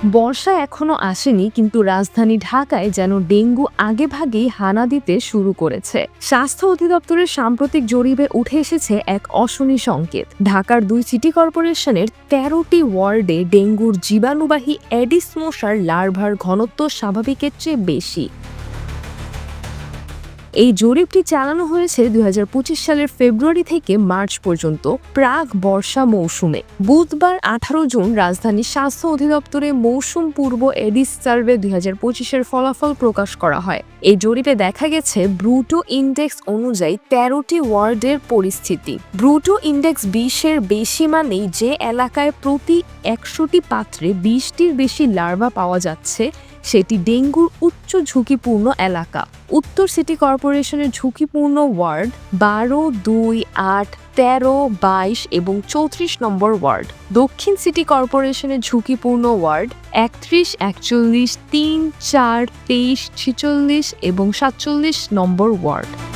বর্ষা এখনো আসেনি, কিন্তু রাজধানী ঢাকায় যেন ডেঙ্গু আগেভাগেই হানা দিতে শুরু করেছে। স্বাস্থ্য অধিদপ্তরের সাম্প্রতিক জরিপে উঠে এসেছে এক অশনি সংকেত। ঢাকার 2 সিটি কর্পোরেশনের 13টি ওয়ার্ডে ডেঙ্গুর জীবাণুবাহী এডিস মশার লার্ভার ঘনত্ব স্বাভাবিকের চেয়ে বেশি। এই জরিপটি চালানো হয়েছে 2025 সালের ফেব্রুয়ারি থেকে মার্চ পর্যন্ত, প্রাক বর্ষা মৌসুমে। বুধবার 18 জুন রাজধানীর স্বাস্থ্য অধিদপ্তরে মৌসুম পূর্ব এডিস সার্ভে 2025-এর ফলাফল প্রকাশ করা হয়। এই জরিপে দেখা গেছে ব্রুটো ইন্ডেক্স অনুযায়ী 13টি ওয়ার্ডের পরিস্থিতি। ব্রুটো ইন্ডেক্স 20-এর বেশি মানেই যে এলাকায় প্রতি 100টি পাত্রে 20টির বেশি লার্ভা পাওয়া যাচ্ছে সেটি ডেঙ্গুর উচ্চ ঝুঁকিপূর্ণ এলাকা। উত্তর সিটি কর্পোরেশনের ঝুঁকিপূর্ণ ওয়ার্ড 12, 2, 8, 13, 22 এবং 34 নম্বর ওয়ার্ড। দক্ষিণ সিটি কর্পোরেশনের ঝুঁকিপূর্ণ ওয়ার্ড 31, 41, 3, 4, 23, 46 এবং 47 নম্বর ওয়ার্ড।